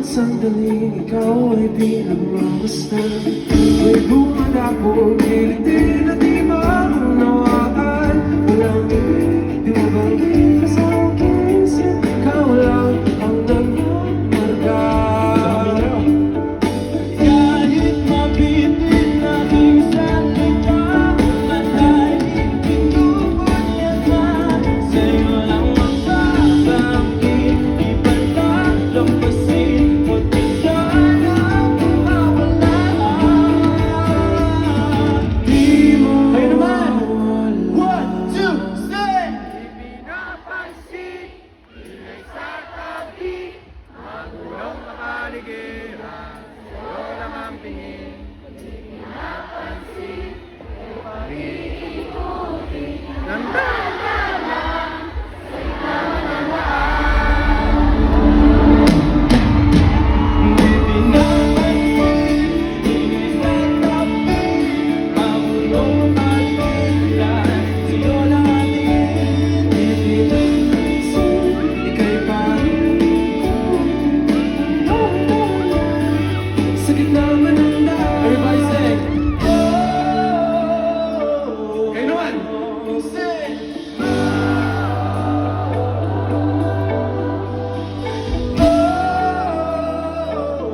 sandaling ikaw ay pinagmamasdan. May buwan akong gilid at di maunawaan. Walang ibig, di mo bang sa aking isip? Ikaw lang ang nagmamarga. Kahit mabitin na minsan kita, matahimik pinupot niya na. Sa'yo lang magsasangkit, di banda lampasin mo't di sana mawala. Di mo kayo naman! 1, 2, say! Di pinapansin, ilay sa tabi, magulong na paligiran, sa'yo lang ang tingin. Di pinapansin, pag-iikutin, ganda!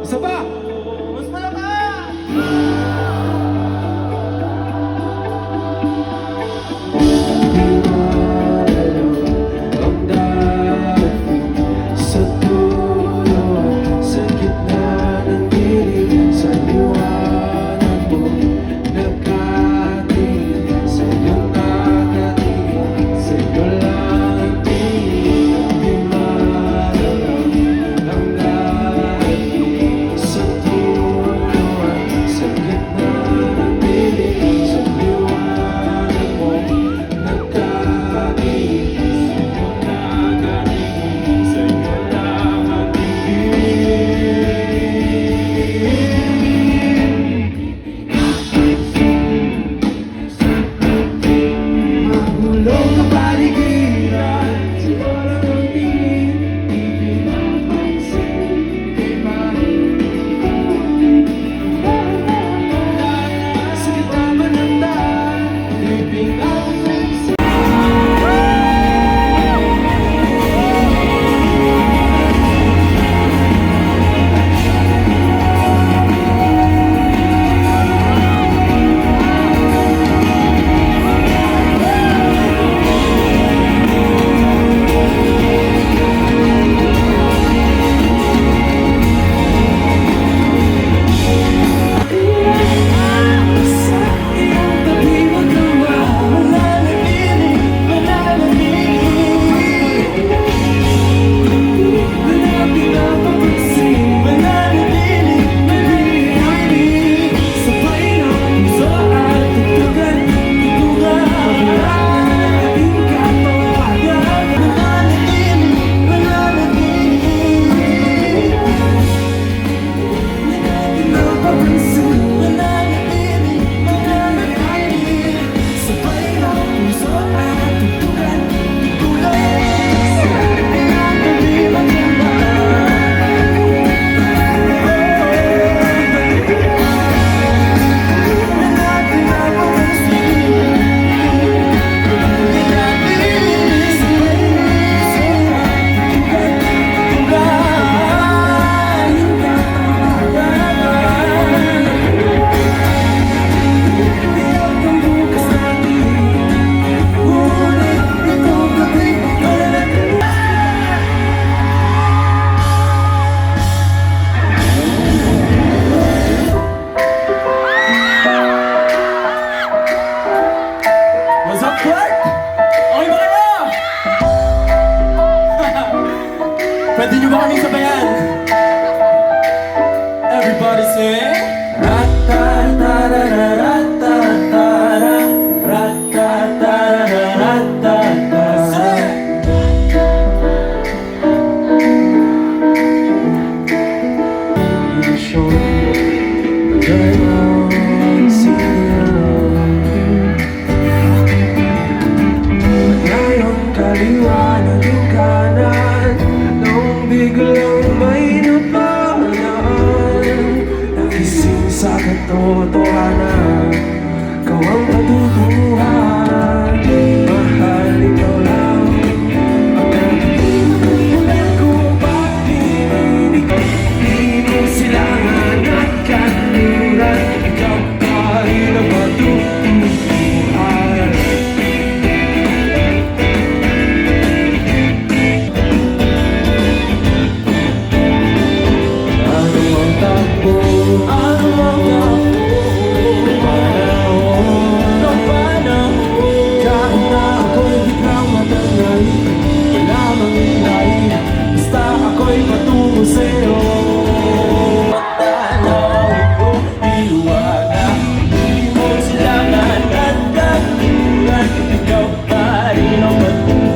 Isa pa! Mas malakas! Ang dating sa dulo, sa gitna ng dilim, sa liwanag mo nagkatingin, sa'yo nakatingin, sa'yo lang tingin. Di malalang ang dating sa dulo, sa gitna ng dilim, sa liwanag mo nagkatingin, sa'yo nakatingin, sa'yo lang ang magulong na paligiran, sa'yo lang ang tingin. Di pinapansin, di mahihilig. Sa gitna man ng daan, di pinapansin. Sa iyong tabi magawa, mananatiling, mananatiling. Wala pinapapansin, mananatiling, mananatiling. Sabay ng puso at tugtugan, tugtugan. Ang ating katawagan, mananatiling, mananatiling. Pinapapansin, mananatiling, mananatiling. Sabay ng puso at tugtugan, tugtugan. Sa iyong tabi magawa. What's up, Clark? Okay ba kayo? Pwede nyo ba kaming sabayan? Everybody sing! Ra-ta-ta-ra-ra-ra-ta-ta-ra, ra-ta-ta-ra-ra-ra-ta-ta. Sing! Ngayon kaliwanag yung kanan, nung biglang may napaan. totohanan. Ikaw ang katutuhan, mahal ikaw lang. Ang katutuhan ko pag-ibig, di mo silangan at kanluran. Ikaw pa rin ang matutuhan. Ano ang takbo? Ano ang takbo? Panahon, kahit na ako'y biglang matangay, wala mang ingay, basta ako'y patungo sa'yo. Matanawin ko, liwanag, di mo silangan at kanluran. Ikaw pa rin ang matutuhan.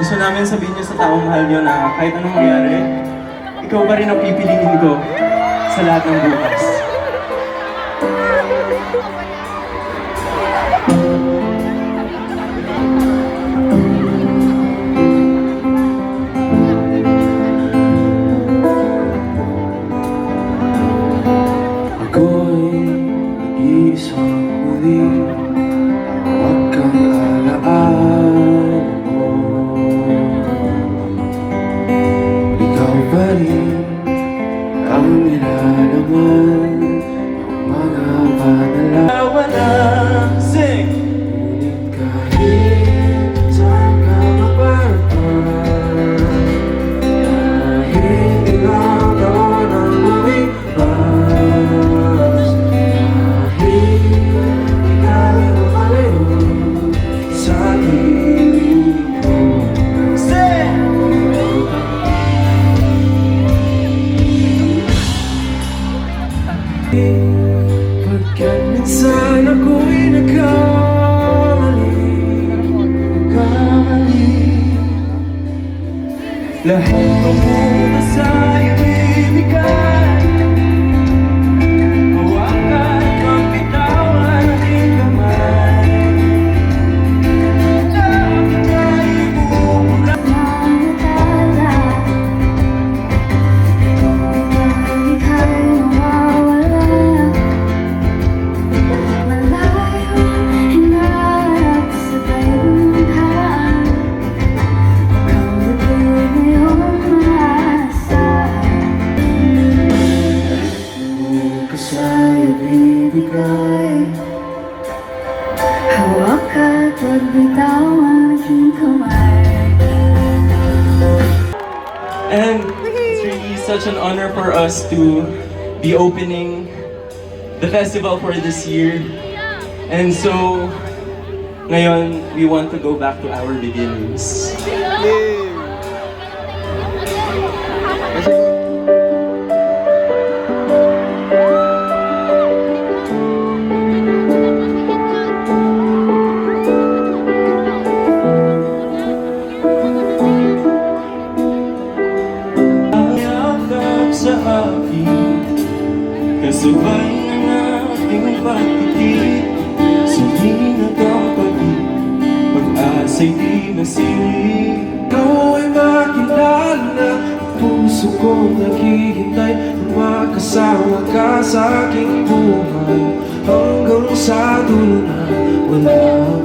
Gusto namin sabihin niyo sa taong mahal niyo na kahit anong mangyari, ikaw pa rin ang pipiliin ko sa lahat ng bukas. Ako'y nag-iisang muli, huwag kang alaanan mo. Ikaw pa rin ang nilalaman ng mga panalangin. Sing! Ngunit kahit saan ka maparapang, kahit ginagawa ng lumipas, kahit ikaw ay makalayo sa piling ko. Sing! Pagkat minsan ako'y nagkamali, lahat ng bukas ay ibibigay. Hawakan ang bitawan aking kamay, dapat ay ibubura. Kasa'y ibibigay. Hawak at huwag bitawan aking kamay. And it's really such an honor for us to be opening the festival for this year. And so, ngayon, we want to go back to our beginnings. Yakap sa akin, kasabay ng ating pagtitig, suminag ang pag-ibig, pag-asa'y di masilig. Ikaw ay makilala, puso kong naghihintay na makasama ka sa aking buhay, hanggang sa dulo na walang